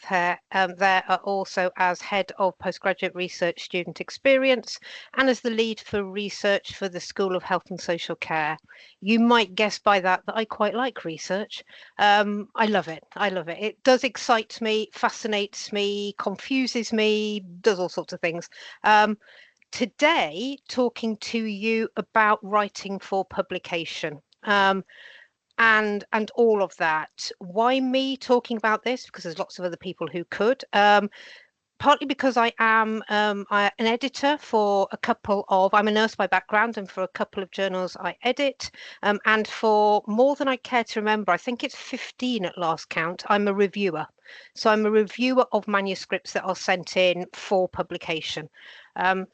have there are also as Head of Postgraduate Research Student Experience and as the lead for research for the School of Health and Social Care. You might guess by that I quite like research. I love it. I love it. It does excite me, fascinates me, confuses me, does all sorts of things. Today, talking to you about writing for publication. And all of that. Why me talking about this? Because there's lots of other people who could. Partly because I am an editor for a couple of, I'm a nurse by background, and for a couple of journals I edit. And for more than I care to remember, I think it's 15 at last count, I'm a reviewer. So I'm a reviewer of manuscripts that are sent in for publication.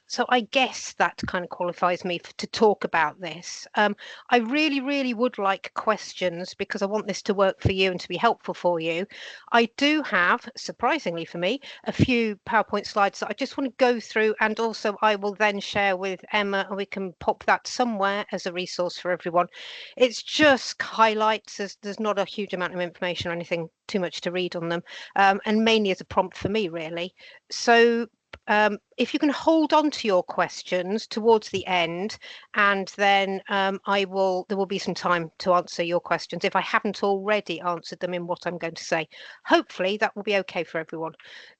So I guess that kind of qualifies me to talk about this. I really would like questions because I want this to work for you and to be helpful for you. I do have, surprisingly for me, a few PowerPoint slides that I just want to go through, and also I will then share with Emma and we can pop that somewhere as a resource for everyone. It's just highlights, there's not a huge amount of information or anything too much to read on them, and mainly as a prompt for me really. So if you can hold on to your questions towards the end, and then there will be some time to answer your questions if I haven't already answered them in what I'm going to say. Hopefully that will be okay for everyone.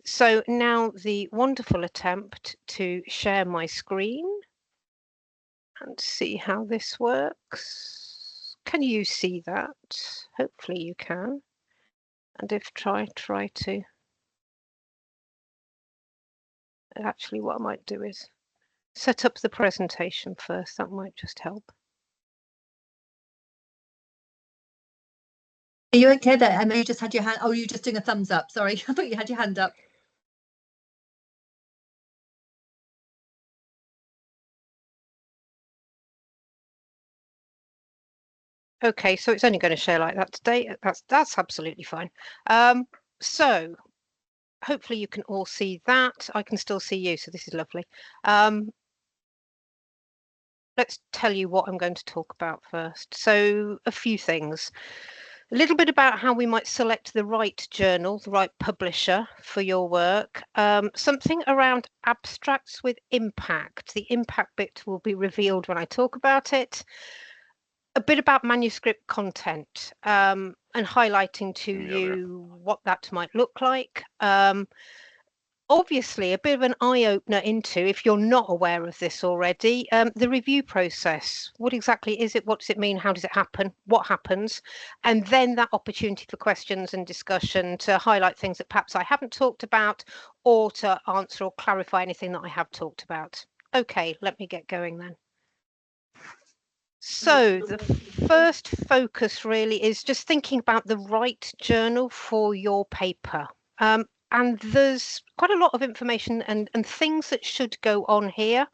So now the wonderful attempt to share my screen and see how this works. Can you see that? Hopefully you can. And if try to. Actually, what I might do is set up the presentation first. That might just help. Are you okay there, Emma? You just had your hand. Oh, you're just doing a thumbs up. Sorry, I thought you had your hand up. Okay, so it's only going to share like that today. That's absolutely fine. So hopefully you can all see that. I can still see you, so this is lovely. Let's tell you what I'm going to talk about first. So a few things. A little bit about how we might select the right journal, the right publisher for your work. Something around abstracts with impact. The impact bit will be revealed when I talk about it. A bit about manuscript content, and highlighting to you what that might look like. Obviously, a bit of an eye-opener into, if you're not aware of this already, the review process. What exactly is it? What does it mean? How does it happen? What happens? And then that opportunity for questions and discussion to highlight things that perhaps I haven't talked about, or to answer or clarify anything that I have talked about. Okay, let me get going then. So the first focus really is just thinking about the right journal for your paper. And there's quite a lot of information and things that should go on here.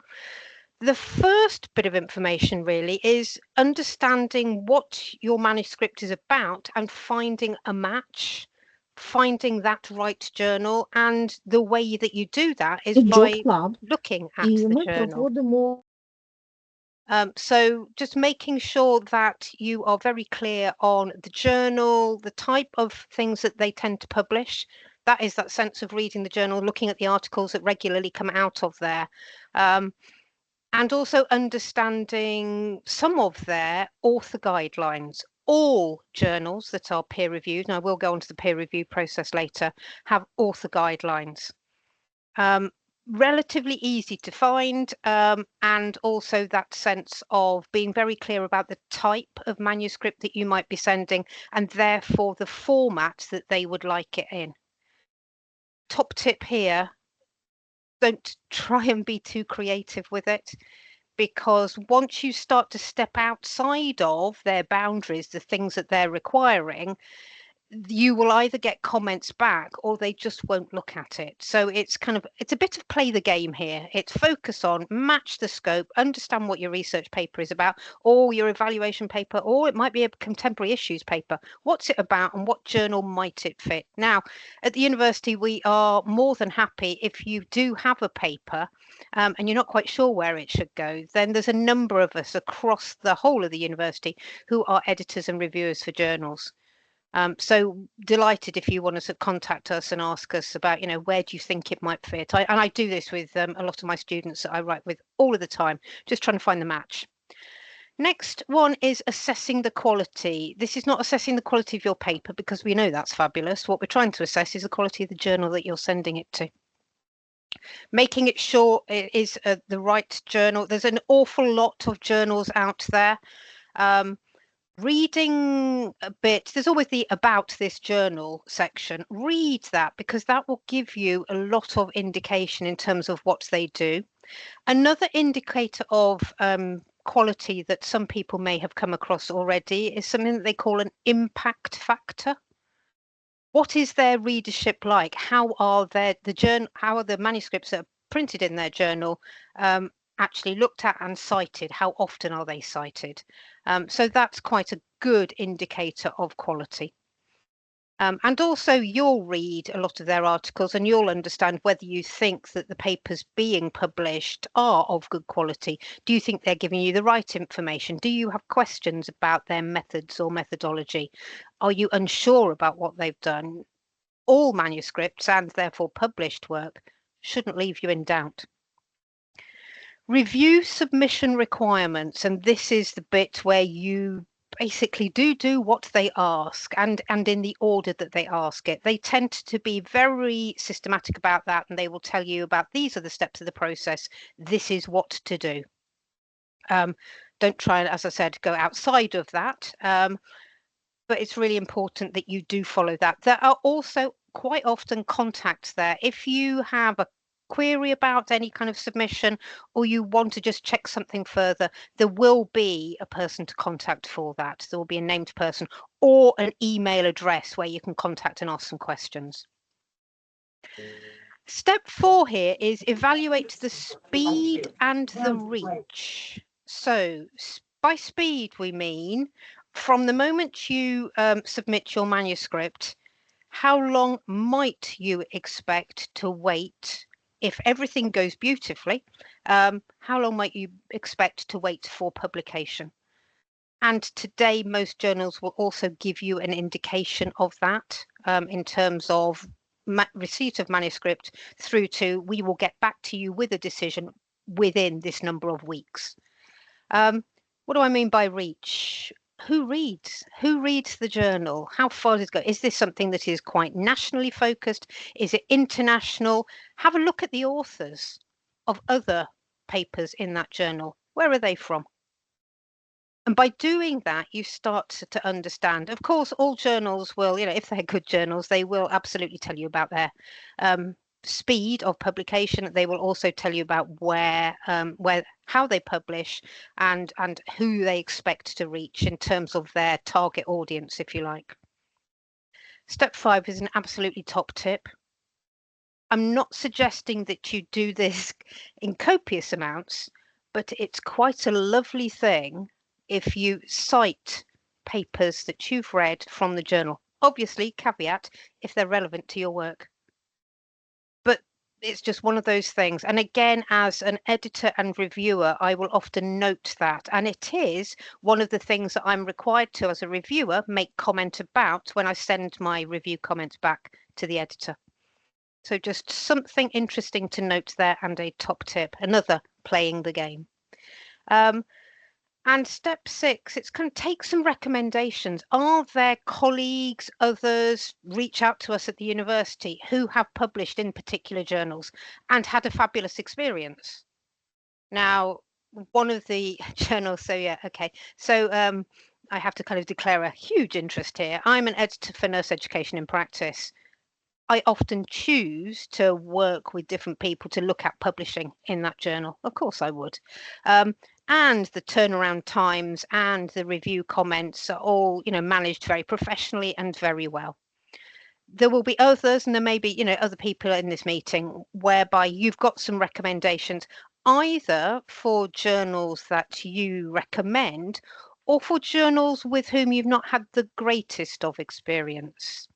The first bit of information really is understanding what your manuscript is about and finding a match, finding that right journal. And the way that you do that is by looking at the journal. So just making sure that you are very clear on the journal, the type of things that they tend to publish. That is that sense of reading the journal, looking at the articles that regularly come out of there. And also understanding some of their author guidelines. All journals that are peer reviewed, and I will go on to the peer review process later, have author guidelines. Relatively easy to find, and also that sense of being very clear about the type of manuscript that you might be sending, and therefore the format that they would like it in. Top tip here, don't try and be too creative with it, because once you start to step outside of their boundaries, the things that they're requiring, you will either get comments back or they just won't look at it. So it's a bit of play the game here. It's focus on, match the scope, understand what your research paper is about, or your evaluation paper, or it might be a contemporary issues paper. What's it about and what journal might it fit? Now, at the university, we are more than happy if you do have a paper and you're not quite sure where it should go, then there's a number of us across the whole of the university who are editors and reviewers for journals. So delighted if you want to contact us and ask us about, where do you think it might fit? And I do this with a lot of my students that I write with all of the time, just trying to find the match. Next one is assessing the quality. This is not assessing the quality of your paper because we know that's fabulous. What we're trying to assess is the quality of the journal that you're sending it to. Making it sure it is the right journal. There's an awful lot of journals out there. Reading a bit, there's always the about this journal section. Read that because that will give you a lot of indication in terms of what they do. Another indicator of quality that some people may have come across already is something that they call an impact factor. What is their readership like? How are how are the manuscripts that are printed in their journal actually looked at and cited? How often are they cited? So that's quite a good indicator of quality. And also you'll read a lot of their articles and you'll understand whether you think that the papers being published are of good quality. Do you think they're giving you the right information? Do you have questions about their methods or methodology? Are you unsure about what they've done? All manuscripts and therefore published work shouldn't leave you in doubt. Review submission requirements, and this is the bit where you basically do what they ask and in the order that they ask it. They tend to be very systematic about that, and they will tell you about these are the steps of the process. This is what to do. Don't try and, as I said, go outside of that. But it's really important that you do follow that. There are also quite often contacts there. If you have a query about any kind of submission or you want to just check something further, there will be a person to contact for that. There will be a named person or an email address where you can contact and ask some questions. Step 4 here is evaluate the speed and the reach. So by speed, we mean from the moment you submit your manuscript, how long might you expect to wait? If everything goes beautifully, how long might you expect to wait for publication? And today, most journals will also give you an indication of that in terms of receipt of manuscript through to we will get back to you with a decision within this number of weeks. What do I mean by reach? Who reads? Who reads the journal? How far does it go? Is this something that is quite nationally focused? Is it international? Have a look at the authors of other papers in that journal. Where are they from? And by doing that, you start to understand. Of course, all journals will, if they're good journals, they will absolutely tell you about their speed of publication. They will also tell you about how they publish and who they expect to reach in terms of their target audience, if you like. Step 5 is an absolutely top tip. I'm not suggesting that you do this in copious amounts, but it's quite a lovely thing if you cite papers that you've read from the journal. Obviously, caveat, if they're relevant to your work. But it's just one of those things. And again, as an editor and reviewer, I will often note that. And it is one of the things that I'm required to, as a reviewer, make comment about when I send my review comments back to the editor. So just something interesting to note there and a top tip, another playing the game. And step 6, it's kind of take some recommendations. Are there colleagues, others, reach out to us at the university who have published in particular journals and had a fabulous experience? Now, one of the journals, so I have to kind of declare a huge interest here. I'm an editor for Nurse Education in Practice. I often choose to work with different people to look at publishing in that journal. Of course I would. And the turnaround times and the review comments are all, managed very professionally and very well. There will be others, and there may be, other people in this meeting whereby you've got some recommendations, either for journals that you recommend or for journals with whom you've not had the greatest of experience.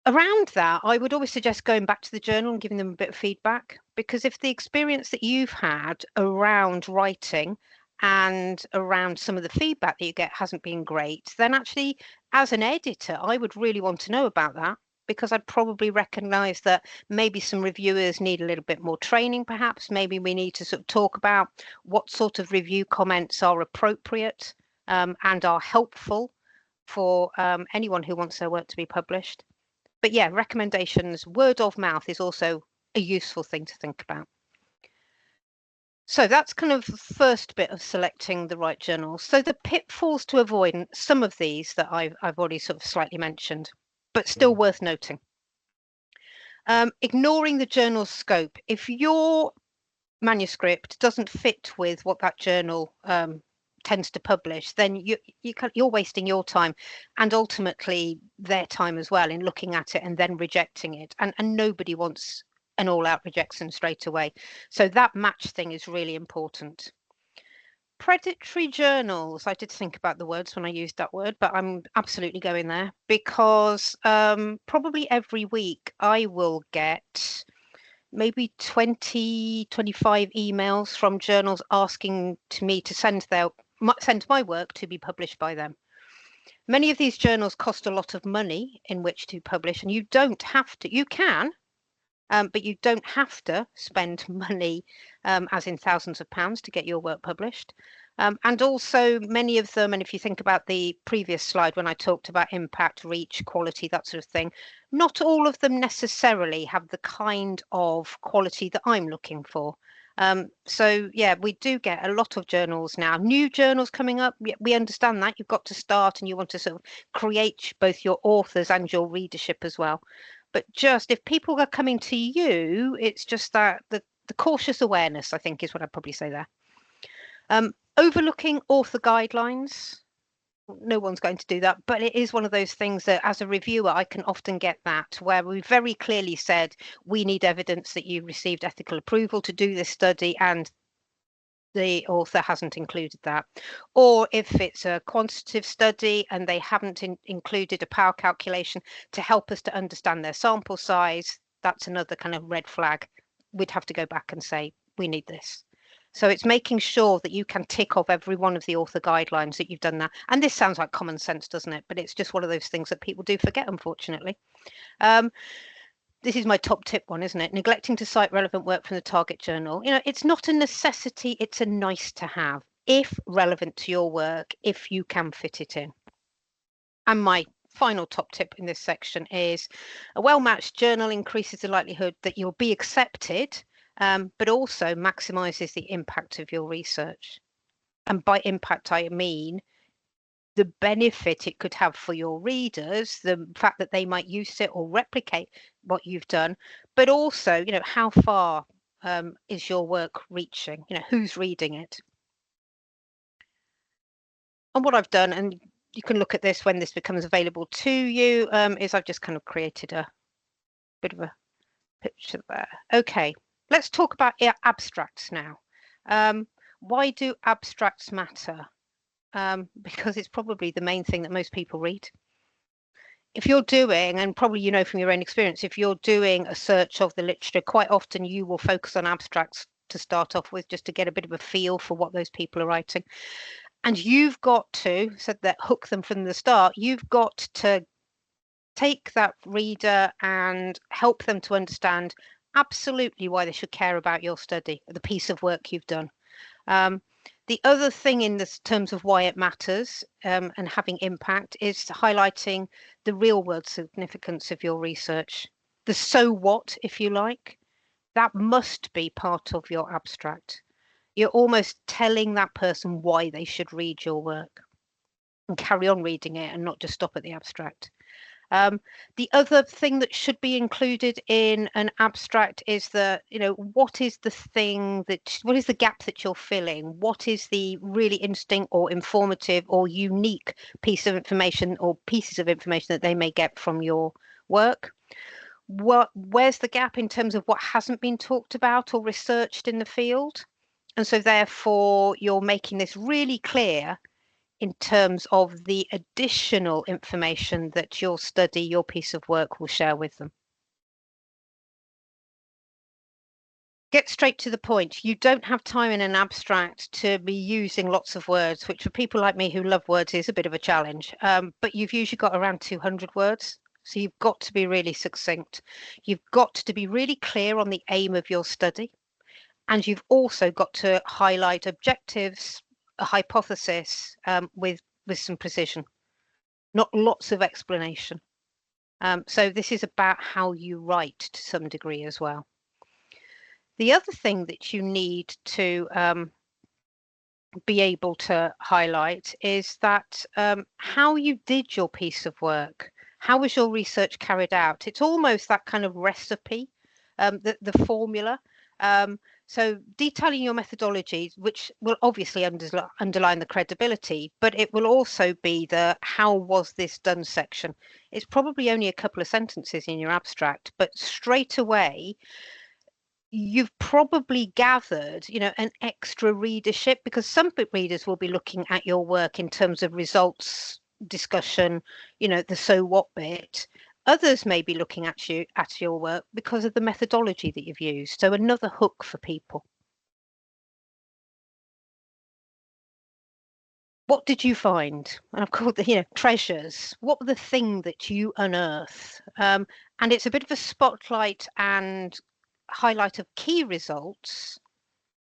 Around that, I would always suggest going back to the journal and giving them a bit of feedback, because if the experience that you've had around writing and around some of the feedback that you get hasn't been great, then actually, as an editor, I would really want to know about that, because I'd probably recognise that maybe some reviewers need a little bit more training, perhaps. Maybe we need to sort of talk about what sort of review comments are appropriate and are helpful for anyone who wants their work to be published. But yeah, recommendations, word of mouth is also a useful thing to think about. So that's kind of the first bit of selecting the right journals. So the pitfalls to avoid, and some of these that I've already sort of slightly mentioned, but still worth noting. Ignoring the journal's scope. If your manuscript doesn't fit with what that journal tends to publish, then you're wasting your time and ultimately their time as well in looking at it and then rejecting it. And nobody wants an all-out rejection straight away. So that match thing is really important. Predatory journals. I did think about the words when I used that word, but I'm absolutely going there, because probably every week I will get maybe 20, 25 emails from journals asking to me to send my work to be published by them. Many of these journals cost a lot of money in which to publish, and you don't have to. You can, but you don't have to spend money, as in thousands of pounds, to get your work published. And also many of them, and if you think about the previous slide when I talked about impact, reach, quality, that sort of thing, not all of them necessarily have the kind of quality that I'm looking for. So yeah, we do get a lot of journals now, new journals coming up. We understand that you've got to start and you want to sort of create both your authors and your readership as well. But just if people are coming to you, it's just that the cautious awareness, I think, is what I'd probably say there. Overlooking author guidelines. No one's going to do that, but it is one of those things that as a reviewer, I can often get that where we very clearly said, we need evidence that you received ethical approval to do this study, and the author hasn't included that. Or if it's a quantitative study and they haven't included a power calculation to help us to understand their sample size, that's another kind of red flag. We'd have to go back and say, we need this. So it's making sure that you can tick off every one of the author guidelines that you've done that. And this sounds like common sense, doesn't it? But it's just one of those things that people do forget, unfortunately. This is my top tip one, isn't it? Neglecting to cite relevant work from the target journal. It's not a necessity, it's a nice to have, if relevant to your work, if you can fit it in. And my final top tip in this section is a well-matched journal increases the likelihood that you'll be accepted, but also maximizes the impact of your research. And by impact, I mean the benefit it could have for your readers, the fact that they might use it or replicate what you've done, but also, how far is your work reaching? Who's reading it? And what I've done, and you can look at this when this becomes available to you, is I've just kind of created a bit of a picture there. Okay, let's talk about abstracts now. Why do abstracts matter? Because it's probably the main thing that most people read. If you're doing, and probably from your own experience, if you're doing a search of the literature, quite often you will focus on abstracts to start off with, just to get a bit of a feel for what those people are writing. And you've got to, said that, hook them from the start. You've got to take that reader and help them to understand absolutely why they should care about your study, the piece of work you've done. The other thing in this terms of why it matters and having impact is highlighting the real world significance of your research. The so what, if you like, that must be part of your abstract. You're almost telling that person why they should read your work and carry on reading it and not just stop at the abstract. The other thing that should be included in an abstract is what is the gap that you're filling? What is the really interesting or informative or unique piece of information or pieces of information that they may get from your work? Where's the gap in terms of what hasn't been talked about or researched in the field? And so therefore you're making this really clear in terms of the additional information that your study, your piece of work will share with them. Get straight to the point. You don't have time in an abstract to be using lots of words, which for people like me who love words is a bit of a challenge. But you've usually got around 200 words. So you've got to be really succinct. You've got to be really clear on the aim of your study. And you've also got to highlight objectives, a hypothesis with some precision, not lots of explanation. So this is about how you write to some degree as well. The other thing that you need to be able to highlight is that how you did your piece of work. How was your research carried out? It's almost that kind of recipe, the formula. So detailing your methodology, which will obviously underline the credibility, but it will also be the how was this done section. It's probably only a couple of sentences in your abstract, but straight away, you've probably gathered, an extra readership because some readers will be looking at your work in terms of results, discussion, the so what bit. Others may be looking at your work because of the methodology that you've used. So another hook for people. What did you find? And I've called treasures. What were the thing that you unearth? And it's a bit of a spotlight and highlight of key results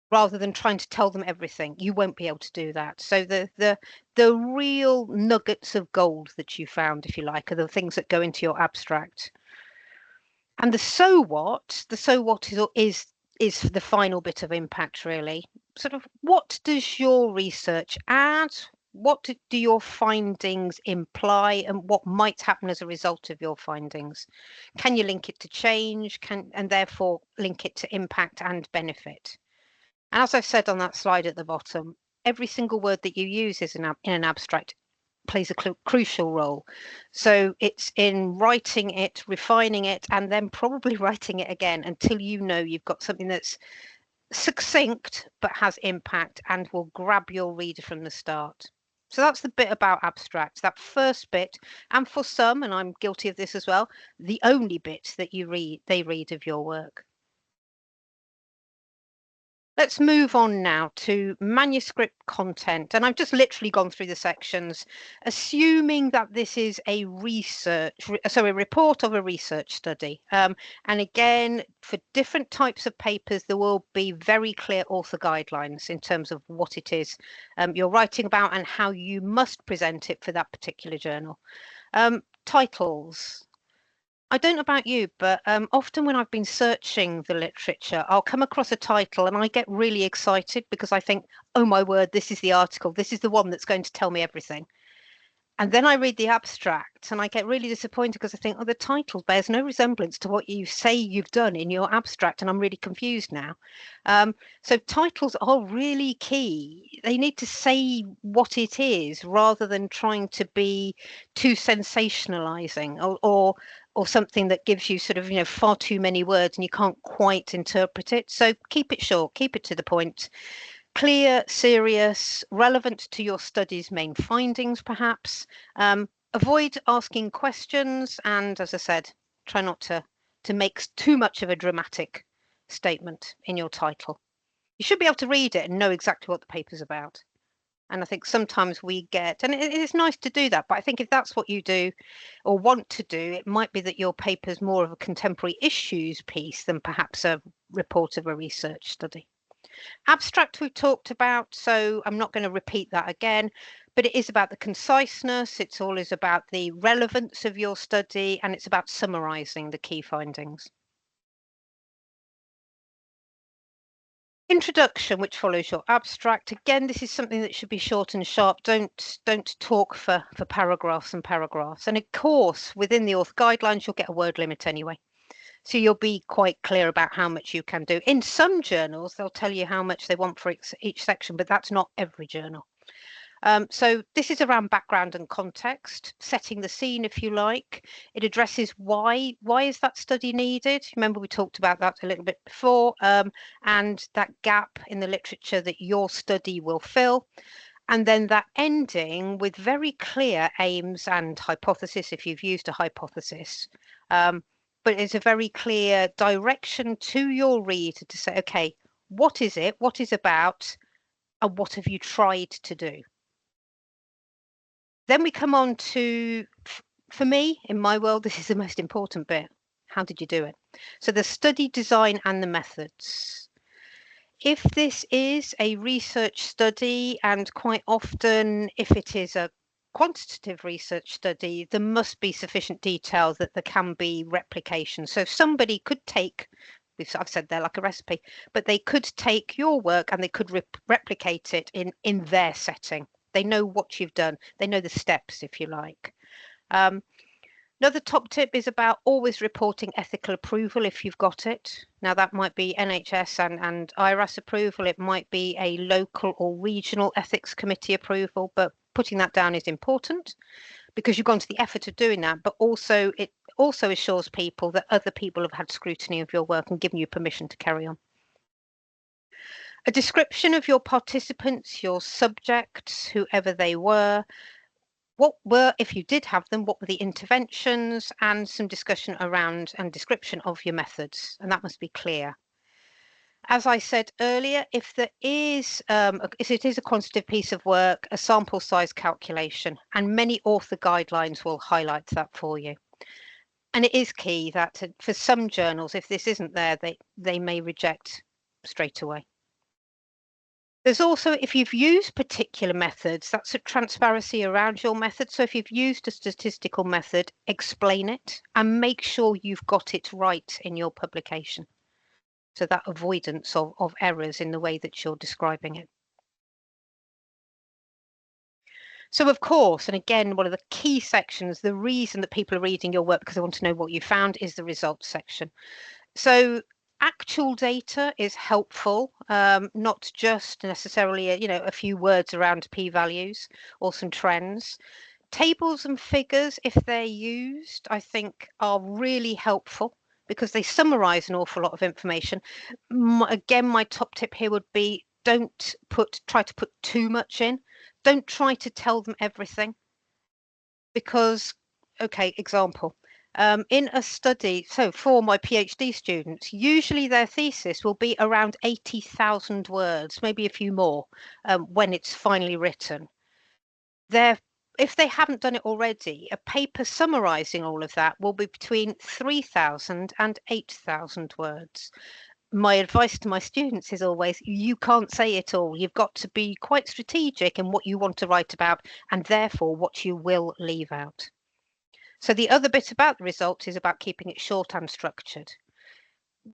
rather than trying to tell them everything. You won't be able to do that. So the real nuggets of gold that you found, if you like, are the things that go into your abstract. And the so what is the final bit of impact, really. Sort of what does your research add? What do your findings imply, and what might happen as a result of your findings? Can you link it to change, and therefore link it to impact and benefit? And as I've said on that slide at the bottom, every single word that you use in an abstract plays a crucial role. So it's in writing it, refining it, and then probably writing it again until you've got something that's succinct but has impact and will grab your reader from the start. So that's the bit about abstracts, that first bit, and for some, and I'm guilty of this as well, the only bit that they read of your work. Let's move on now to manuscript content. And I've just literally gone through the sections, assuming that this is a report of a research study. And again, for different types of papers, there will be very clear author guidelines in terms of what it is you're writing about and how you must present it for that particular journal. Titles. I don't know about you, but often when I've been searching the literature, I'll come across a title and I get really excited because I think, oh my word, this is the article. This is the one that's going to tell me everything. And then I read the abstract and I get really disappointed because I think, oh, the title bears no resemblance to what you say you've done in your abstract. And I'm really confused now. So titles are really key. They need to say what it is rather than trying to be too sensationalizing or something that gives you sort of, far too many words and you can't quite interpret it. So keep it short, keep it to the point. Clear, serious, relevant to your study's main findings, perhaps. Avoid asking questions, and as I said, try not to make too much of a dramatic statement in your title. You should be able to read it and know exactly what the paper's about. And I think sometimes we get, and it is nice to do that, but I think if that's what you do or want to do, it might be that your paper's more of a contemporary issues piece than perhaps a report of a research study. Abstract we've talked about, so I'm not going to repeat that again, but it is about the conciseness, it's always about the relevance of your study, and it's about summarising the key findings. Introduction, which follows your abstract. Again, this is something that should be short and sharp. Don't talk for paragraphs and paragraphs. And of course, within the author guidelines, you'll get a word limit anyway. So you'll be quite clear about how much you can do. In some journals, they'll tell you how much they want for each section, but that's not every journal. So this is around background and context, setting the scene, if you like. It addresses why is that study needed? Remember, we talked about that a little bit before, and that gap in the literature that your study will fill. And then that ending with very clear aims and hypothesis, if you've used a hypothesis. but it's a very clear direction to your reader to say, okay, what is it, what is about, and what have you tried to do? Then we come on to, for me, in my world, this is the most important bit. How did you do it? So the study design and the methods. If this is a research study, and quite often, if it is a quantitative research study, there must be sufficient detail that there can be replication. So somebody could take, I've said they're like a recipe, but they could take your work and they could replicate it in their setting. They know what you've done. They know the steps, if you like. Another top tip is about always reporting ethical approval if you've got it. Now that might be NHS and IRAS approval. It might be a local or regional ethics committee approval, but putting that down is important because you've gone to the effort of doing that, but also it also assures people that other people have had scrutiny of your work and given you permission to carry on. A description of your participants, your subjects, whoever they were, what were, if you did have them, what were the interventions, and some discussion around and description of your methods, and that must be clear. As I said earlier, if there is, if it is a quantitative piece of work, a sample size calculation, and many author guidelines will highlight that for you. And it is key that for some journals, if this isn't there, they may reject straight away. There's also, if you've used particular methods, that's a transparency around your method. So if you've used a statistical method, explain it and make sure you've got it right in your publication. So that avoidance of errors in the way that you're describing it. So of course, and again, one of the key sections, the reason that people are reading your work because they want to know what you found is the results section. So actual data is helpful, not just necessarily a few words around p-values or some trends. Tables and figures, if they're used, I think are really helpful because they summarize an awful lot of information. Again, my top tip here would be don't try to put too much in. Don't try to tell them everything because, okay, example. In a study, so for my PhD students, usually their thesis will be around 80,000 words, maybe a few more, when it's finally written. If they haven't done it already, a paper summarizing all of that will be between 3,000 and 8,000 words. My advice to my students is always, you can't say it all. You've got to be quite strategic in what you want to write about and therefore what you will leave out. So the other bit about the results is about keeping it short and structured.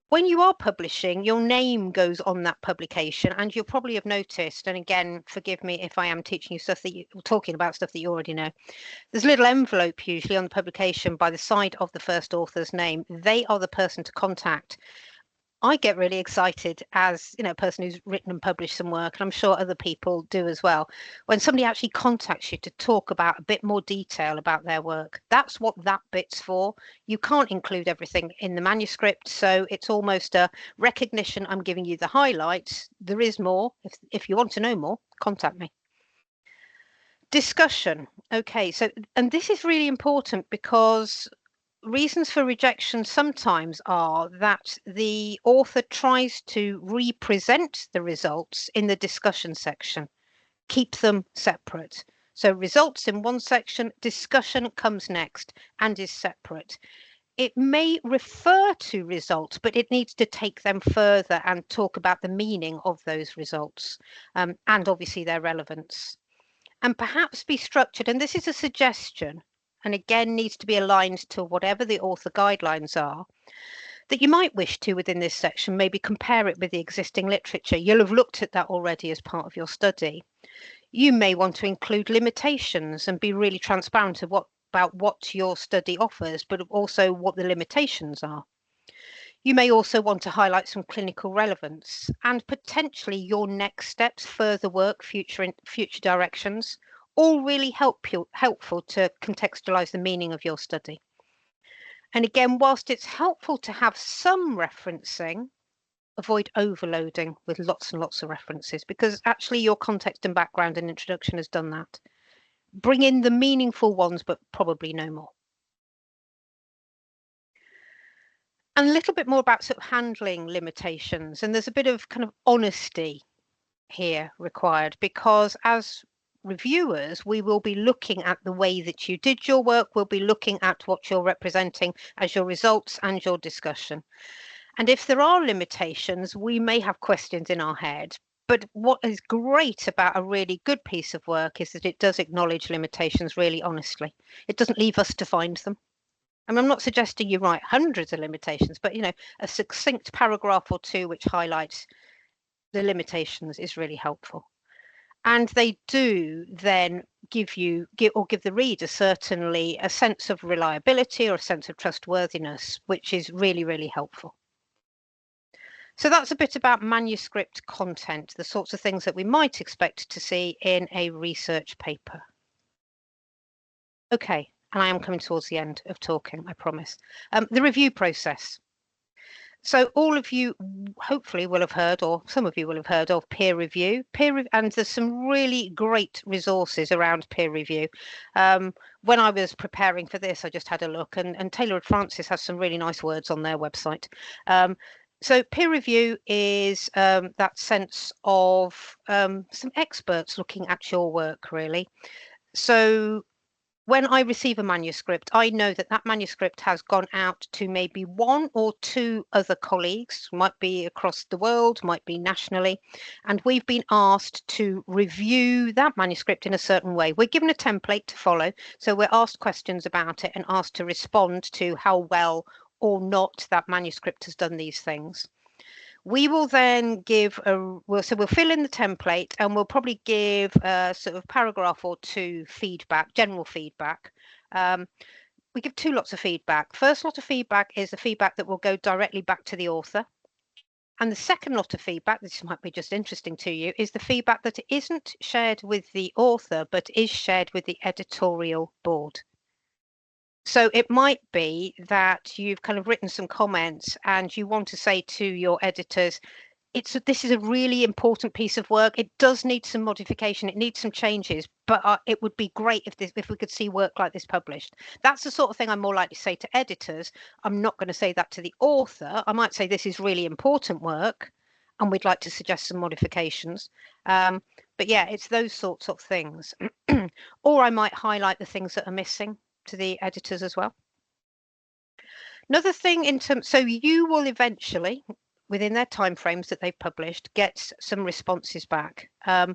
When you are publishing, your name goes on that publication, and you'll probably have noticed, and again, forgive me if I am teaching you stuff that you're talking about stuff that you already know. There's a little envelope usually on the publication by the side of the first author's name. They are the person to contact. I get really excited as a person who's written and published some work, and I'm sure other people do as well, when somebody actually contacts you to talk about a bit more detail about their work. That's what that bit's for. You can't include everything in the manuscript, so it's almost a recognition. I'm giving you the highlights. There is more. If you want to know more, contact me. Discussion. Okay, so, and this is really important because reasons for rejection sometimes are that the author tries to represent the results in the discussion section, keep them separate. So results in one section, discussion comes next and is separate. It may refer to results, but it needs to take them further and talk about the meaning of those results and obviously their relevance. And perhaps be structured, and this is a suggestion, and again needs to be aligned to whatever the author guidelines are, that you might wish to within this section, maybe compare it with the existing literature. You'll have looked at that already as part of your study. You may want to include limitations and be really transparent about what your study offers, but also what the limitations are. You may also want to highlight some clinical relevance and potentially your next steps, further work, future directions, all really helpful to contextualize the meaning of your study. And again, whilst it's helpful to have some referencing, avoid overloading with lots and lots of references because actually your context and background and introduction has done that. Bring in the meaningful ones, but probably no more. And a little bit more about sort of handling limitations. And there's a bit of kind of honesty here required, because as reviewers, we will be looking at the way that you did your work. We'll be looking at what you're representing as your results and your discussion. And if there are limitations, we may have questions in our head. But what is great about a really good piece of work is that it does acknowledge limitations really honestly. It doesn't leave us to find them. And I'm not suggesting you write hundreds of limitations, but a succinct paragraph or two which highlights the limitations is really helpful. And they do then give the reader certainly a sense of reliability or a sense of trustworthiness, which is really, really helpful. So that's a bit about manuscript content, the sorts of things that we might expect to see in a research paper. Okay, and I am coming towards the end of talking, I promise. The review process. So all of you hopefully will have heard, or some of you will have heard of peer review. And there's some really great resources around peer review. When I was preparing for this, I just had a look, and Taylor & Francis has some really nice words on their website. So peer review is that sense of some experts looking at your work, really. So when I receive a manuscript, I know that that manuscript has gone out to maybe one or two other colleagues, might be across the world, might be nationally, and we've been asked to review that manuscript in a certain way. We're given a template to follow, so we're asked questions about it and asked to respond to how well or not that manuscript has done these things. We will then we'll fill in the template, and we'll probably give a sort of paragraph or two feedback, general feedback. We give two lots of feedback. First lot of feedback is the feedback that will go directly back to the author. And the second lot of feedback, this might be just interesting to you, is the feedback that isn't shared with the author, but is shared with the editorial board. So it might be that you've kind of written some comments and you want to say to your editors, this is a really important piece of work. It does need some modification. It needs some changes, but it would be great if we could see work like this published. That's the sort of thing I'm more likely to say to editors. I'm not going to say that to the author. I might say this is really important work and we'd like to suggest some modifications. But yeah, it's those sorts of things. Or I might highlight the things that are missing to the editors as well. Another thing so you will eventually, within their timeframes that they've published, get some responses back. And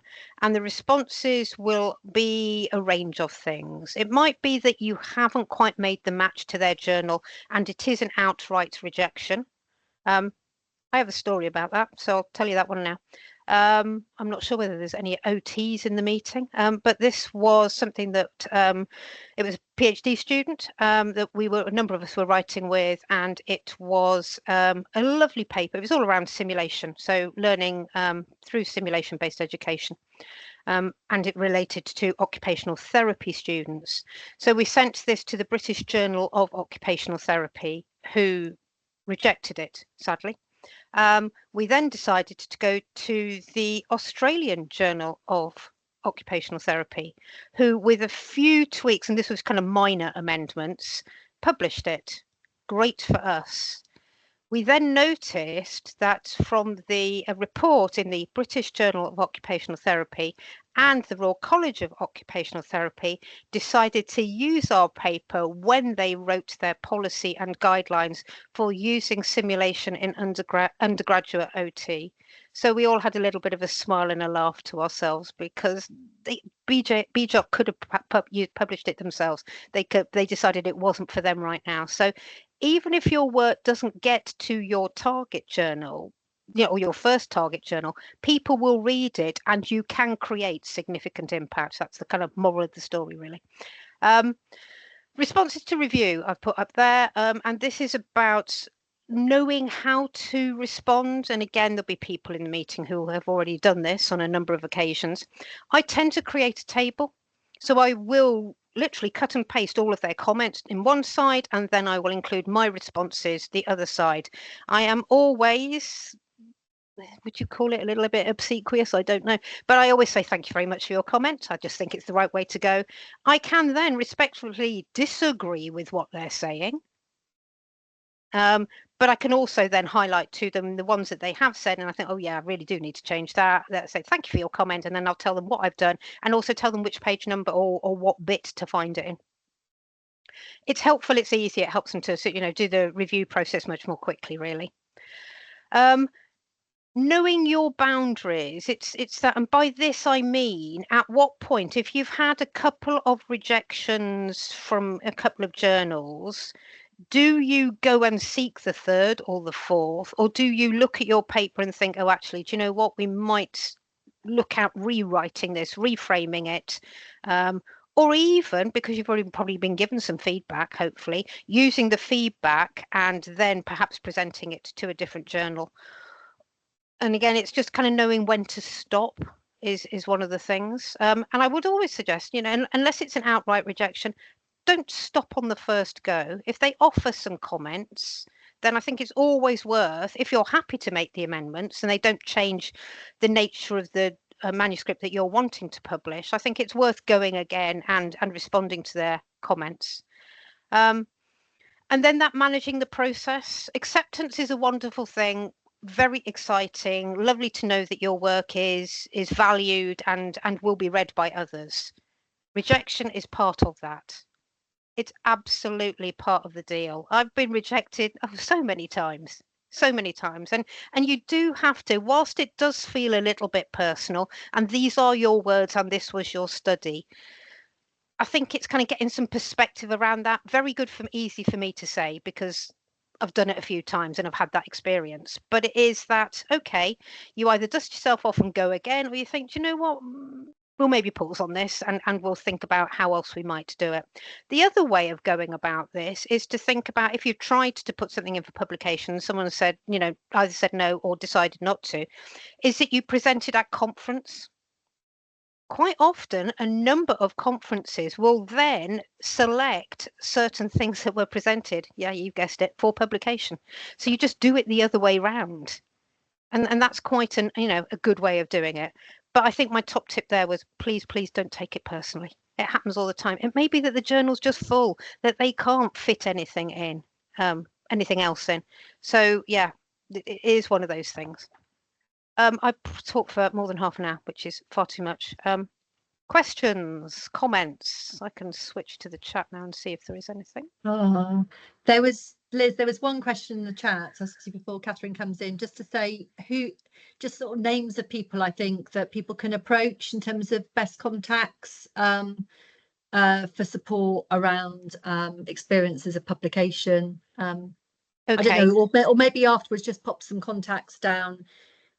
the responses will be a range of things. It might be that you haven't quite made the match to their journal and it is an outright rejection. I have a story about that, so I'll tell you that one now. I'm not sure whether there's any OTs in the meeting, but this was something that it was a PhD student that a number of us were writing with, and it was a lovely paper. It was all around simulation, so learning through simulation-based education. And it related to occupational therapy students. So we sent this to the British Journal of Occupational Therapy, who rejected it, sadly. We then decided to go to the Australian Journal of Occupational Therapy, who, with a few tweaks, and this was kind of minor amendments, published it. Great for us. We then noticed that from a report in the British Journal of Occupational Therapy and the Royal College of Occupational Therapy decided to use our paper when they wrote their policy and guidelines for using simulation in undergraduate OT. So we all had a little bit of a smile and a laugh to ourselves, because BJOC could have published it themselves. They decided it wasn't for them right now. So even if your work doesn't get to your target journal, or your first target journal, people will read it and you can create significant impact. That's the kind of moral of the story, really. Responses to review I've put up there, and this is about knowing how to respond. And again, there'll be people in the meeting who have already done this on a number of occasions. I tend to create a table, so I will literally cut and paste all of their comments in one side, and then I will include my responses the other side. I am always, would you call it a little bit obsequious? I don't know, but I always say thank you very much for your comment. I just think it's the right way to go. I can then respectfully disagree with what they're saying, But I can also then highlight to them the ones that they have said, and I think, oh yeah, I really do need to change that. Let's say thank you for your comment, and then I'll tell them what I've done, and also tell them which page number or what bit to find it in. It's helpful, it's easy, it helps them to do the review process much more quickly, really. Knowing your boundaries, it's that, and by this I mean, at what point, if you've had a couple of rejections from a couple of journals, do you go and seek the third or the fourth, or do you look at your paper and think, oh, actually, do you know what, we might look at rewriting this, reframing it, or even, because you've already probably been given some feedback, hopefully, using the feedback and then perhaps presenting it to a different journal. And again, it's just kind of knowing when to stop is one of the things. And I would always suggest, unless it's an outright rejection, don't stop on the first go. If they offer some comments, then I think it's always worth, if you're happy to make the amendments and they don't change the nature of the manuscript that you're wanting to publish, I think it's worth going again and responding to their comments. And then that managing the process. Acceptance is a wonderful thing, very exciting, lovely to know that your work is valued and will be read by others. Rejection is part of that. It's absolutely part of the deal. I've been rejected so many times, and you do have to, whilst it does feel a little bit personal, and these are your words and this was your study, I think it's kind of getting some perspective around that. Very good, easy for me to say, because I've done it a few times and I've had that experience. But it is that, okay, you either dust yourself off and go again, or you think, do you know what, we'll maybe pause on this and we'll think about how else we might do it. The other way of going about this is to think about, if you've tried to put something in for publication, someone said, either said no or decided not to, is that you present it at conference. Quite often, a number of conferences will then select certain things that were presented, yeah, you guessed it, for publication. So you just do it the other way round. And that's quite a good way of doing it. But I think my top tip there was, please don't take it personally. It happens all the time. It may be that the journal's just full, that they can't fit anything in, anything else in. So yeah, it is one of those things. I talked for more than half an hour, which is far too much. Questions, comments? I can switch to the chat now and see if there is anything. Oh, there was, Liz, there was one question in the chat, before Catherine comes in, just to say just sort of names of people I think that people can approach in terms of best contacts for support around experiences of publication. Okay. I don't know, or maybe afterwards just pop some contacts down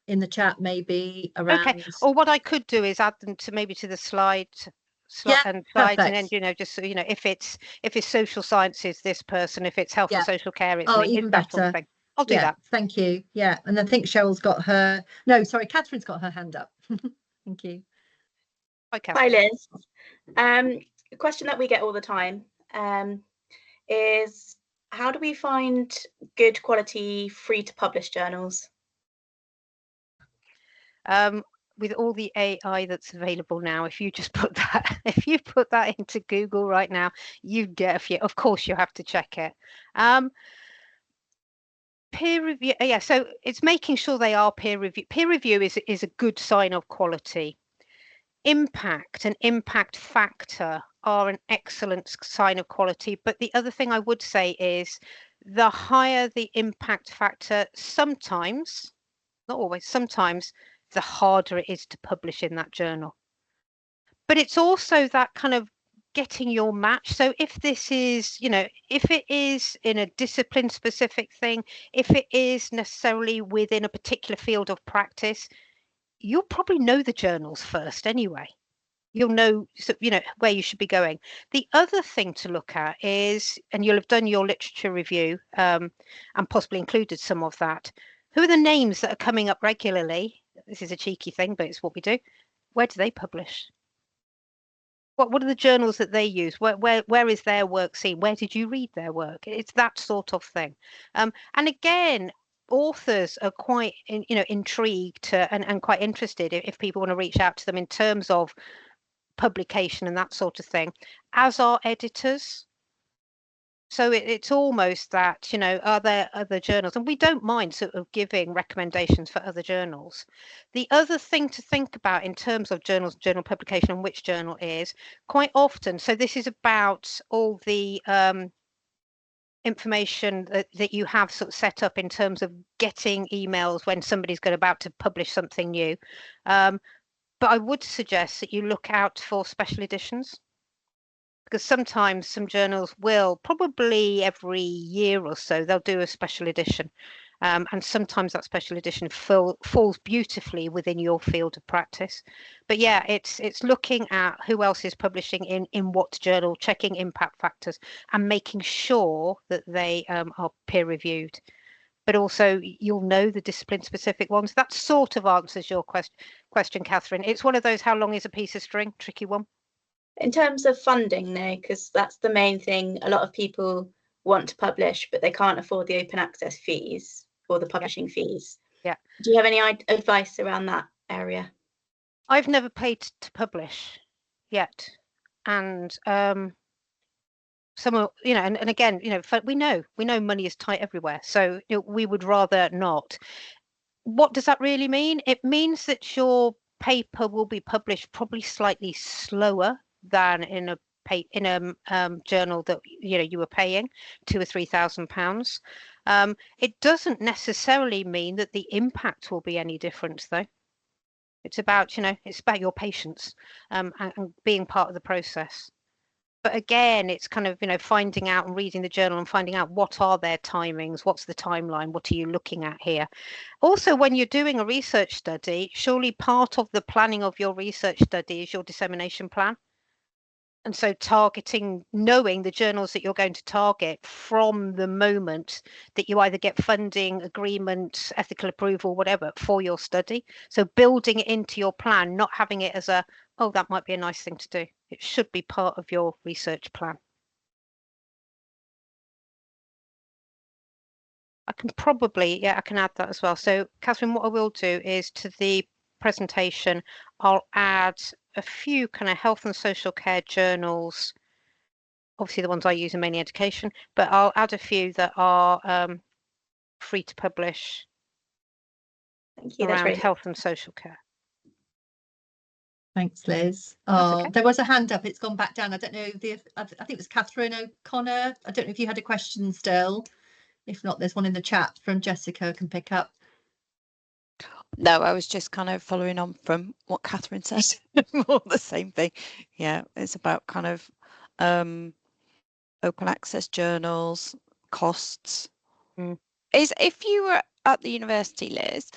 in the chat, maybe around. Okay. Or what I could do is add them to maybe to the slides, and then just so if it's social sciences, this person, if it's health and social care, it's me. Even better. Sort of thing. I'll do that. Thank you. Yeah, and I think Cheryl's got her. No, sorry, Catherine's got her hand up. Thank you. Hi, Liz. A question that we get all the time is, how do we find good quality free to publish journals? With all the AI that's available now, if you just put that into Google right now, you get a few. Of course, you have to check it. Peer review, yeah. So it's making sure they are peer review. Peer review is a good sign of quality. Impact and impact factor are an excellent sign of quality. But the other thing I would say is, the higher the impact factor, sometimes, not always, sometimes, the harder it is to publish in that journal. But it's also that kind of getting your match. So if this is, if it is in a discipline specific thing, if it is necessarily within a particular field of practice, you'll probably know the journals first anyway. You'll know, where you should be going. The other thing to look at is, and you'll have done your literature review and possibly included some of that, who are the names that are coming up regularly? This is a cheeky thing, but it's what we do. Where do they publish? What are the journals that they use? Where is their work seen? Where did you read their work? It's that sort of thing. And again, authors are quite intrigued and quite interested if people want to reach out to them in terms of publication and that sort of thing, as are editors. So it's almost that, you know, are there other journals? And we don't mind sort of giving recommendations for other journals. The other thing to think about in terms of journals, journal publication, and which journal is quite often. So this is about all the information that you have sort of set up in terms of getting emails when somebody's about to publish something new. But I would suggest that you look out for special editions, because sometimes some journals will, probably every year or so, they'll do a special edition. And sometimes that special edition falls beautifully within your field of practice. But yeah, it's looking at who else is publishing in what journal, checking impact factors, and making sure that they are peer reviewed. But also you'll know the discipline specific ones. That sort of answers your question, Catherine. It's one of those how long is a piece of string, tricky one. In terms of funding, though, because that's the main thing, a lot of people want to publish, but they can't afford the open access fees or the publishing fees. Yeah. Do you have any advice around that area? I've never paid to publish yet. And some, you know, and again, you know, we know money is tight everywhere. So you know, we would rather not. What does that really mean? It means that your paper will be published probably slightly slower than in a journal that you were paying £2,000 or £3,000. It doesn't necessarily mean that the impact will be any different, though. It's about it's about your patience and being part of the process. But again, it's kind of finding out and reading the journal and finding out what are their timings, what's the timeline, what are you looking at here. Also, when you're doing a research study, surely part of the planning of your research study is your dissemination plan. And so targeting, knowing the journals that you're going to target from the moment that you either get funding, agreement, ethical approval, whatever, for your study. So building it into your plan, not having it as oh, that might be a nice thing to do. It should be part of your research plan. I can probably, I can add that as well. So Catherine, what I will do is to the presentation, I'll add a few kind of health and social care journals, obviously the ones I use in mainly education, but I'll add a few that are free to publish. Thank you. Around health and social care. Thanks, Liz. Oh, okay. There was a hand up. It's gone back down. I don't know. I think it was Catherine O'Connor. I don't know if you had a question still. If not, there's one in the chat from Jessica can pick up. No, I was just kind of following on from what Catherine said. More the same thing. Yeah, it's about kind of open access journals, costs. If you were at the university, Liz,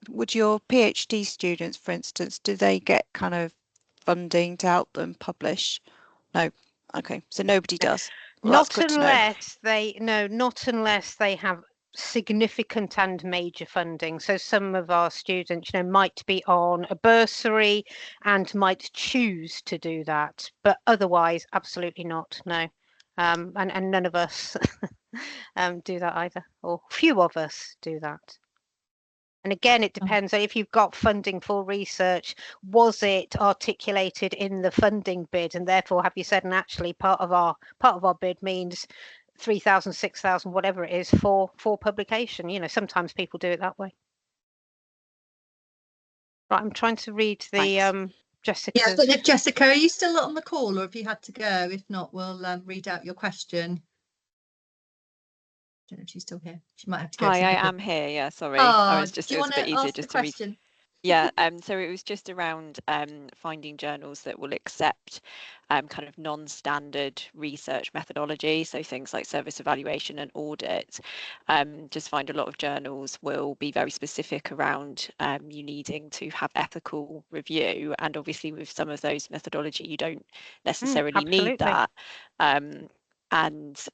would your PhD students, for instance, do they get kind of funding to help them publish? No. Okay, so nobody does. Well, not unless they have significant and major funding. So some of our students, might be on a bursary and might choose to do that, but otherwise, absolutely not. No, and none of us do that either, or few of us do that. And again, it depends. So if you've got funding for research, was it articulated in the funding bid, and therefore have you said, and actually part of our bid means 3,000, 6,000, whatever it is for publication. Sometimes people do it that way. Right, I'm trying to read the Jessica's. Yeah, but if Jessica, are you still on the call, or have you had to go? If not, we'll read out your question. I don't know if she's still here. She might have to go. Hi, I am here. Yeah, sorry. Oh, I was just, do you want to a bit easier ask just the to read. question? Yeah, so it was just around finding journals that will accept kind of non-standard research methodology, so things like service evaluation and audit. Just find a lot of journals will be very specific around you needing to have ethical review, and obviously with some of those methodology you don't necessarily need that. And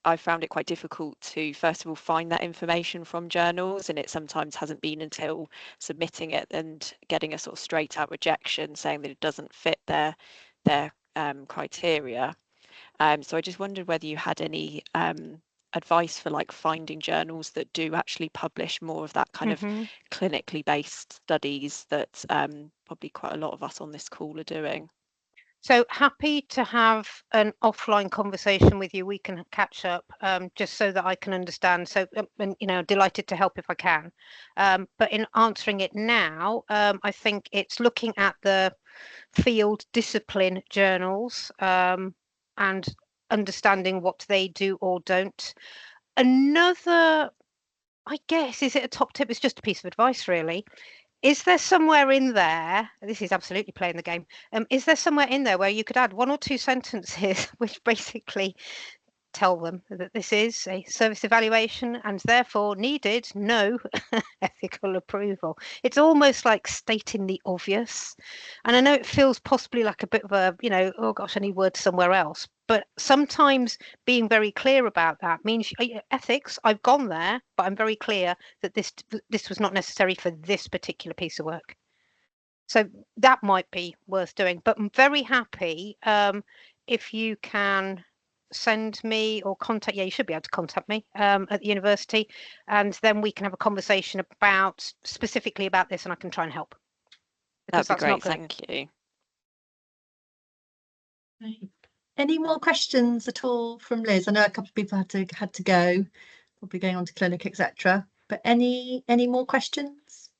I found it quite difficult to, first of all, find that information from journals, and it sometimes hasn't been until submitting it and getting a sort of straight out rejection saying that it doesn't fit their criteria. So I just wondered whether you had any advice for like finding journals that do actually publish more of that kind of clinically based studies that probably quite a lot of us on this call are doing. So happy to have an offline conversation with you. We can catch up just so that I can understand. So, and delighted to help if I can. But in answering it now, I think it's looking at the field discipline journals and understanding what they do or don't. Another, I guess, is it a top tip? It's just a piece of advice, really. Is there somewhere in there, this is absolutely playing the game, is there somewhere in there where you could add 1 or 2 sentences which basically tell them that this is a service evaluation and therefore needed no ethical approval? It's almost like stating the obvious. And I know it feels possibly like a bit of a, oh gosh, I need words somewhere else. But sometimes being very clear about that means ethics, I've gone there, but I'm very clear that this was not necessary for this particular piece of work. So that might be worth doing. But I'm very happy if you can send me or contact, you should be able to contact me at the university, and then we can have a conversation about specifically about this, and I can try and help. That'd be great, thank you. Any more questions at all from Liz? I know a couple of people had to go, probably going on to clinic, etc. But any more questions?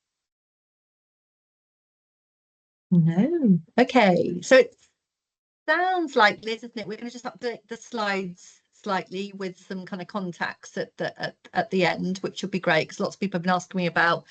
No. Okay, so it sounds like, Liz, isn't it? We're going to just update the slides slightly with some kind of contacts at the end, which would be great because lots of people have been asking me about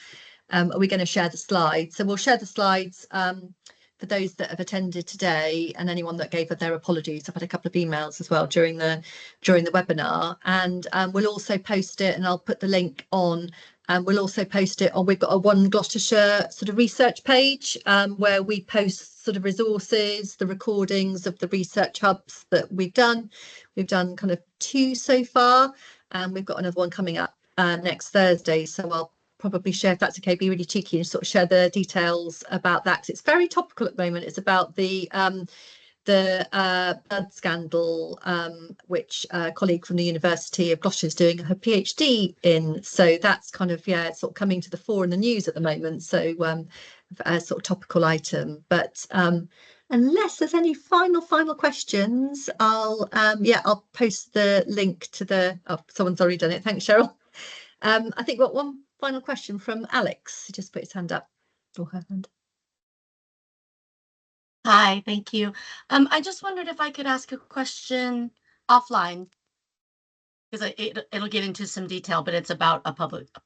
are we going to share the slides? So we'll share the slides for those that have attended today and anyone that gave their apologies. I've had a couple of emails as well during the webinar, and we'll also post it, and I'll put the link on. And we'll also post it on, we've got a One Gloucestershire sort of research page where we post sort of resources, the recordings of the research hubs that we've done. We've done kind of 2 so far, and we've got another one coming up next Thursday. So I'll probably share, if that's okay, be really cheeky and sort of share the details about that, because it's very topical at the moment. It's about the blood scandal, which a colleague from the University of Gloucester is doing her PhD in. So that's kind of, it's sort of coming to the fore in the news at the moment. So a sort of topical item. But unless there's any final questions, I'll post the link to the, someone's already done it. Thanks, Cheryl. I think we've got one final question from Alex. He just put his hand up, or her hand. Hi, thank you. I just wondered if I could ask a question offline, because it'll get into some detail, but it's about a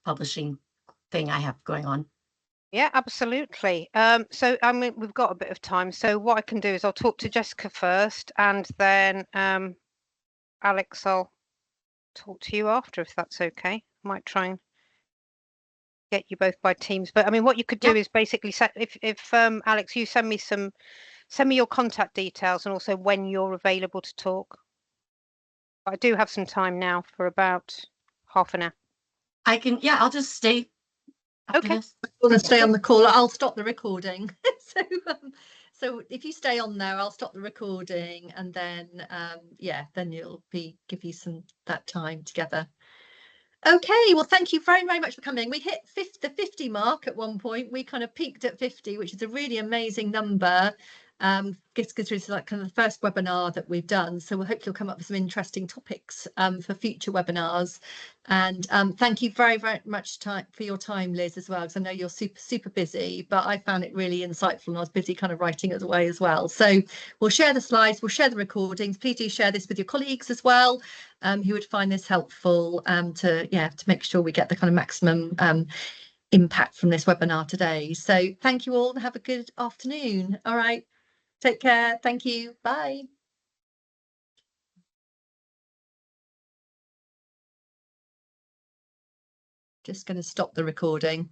publishing thing I have going on. Yeah, absolutely. So I mean, we've got a bit of time. So what I can do is I'll talk to Jessica first, and then Alex, I'll talk to you after, if that's okay. I might try and get you both by Teams. But I mean, what you could do is basically if Alex, you send me your contact details and also when you're available to talk. I do have some time now for about half an hour. I can, I'll just stay. Okay. Want to stay on the call? I'll stop the recording. So if you stay on there, I'll stop the recording, and then then you'll give you that time together. Okay, well, thank you very much for coming. We hit the 50 mark at one point. We kind of peaked at 50, which is a really amazing number. Because it's like kind of the first webinar that we've done, so we'll hope you'll come up with some interesting topics for future webinars. And thank you very much for your time, Liz, as well, because I know you're super busy, but I found it really insightful, and I was busy kind of writing it away as well. So we'll share the slides, we'll share the recordings. Please do share this with your colleagues as well, who would find this helpful to make sure we get the kind of maximum impact from this webinar today. So thank you all, and have a good afternoon. All right. Take care. Thank you. Bye. Just going to stop the recording.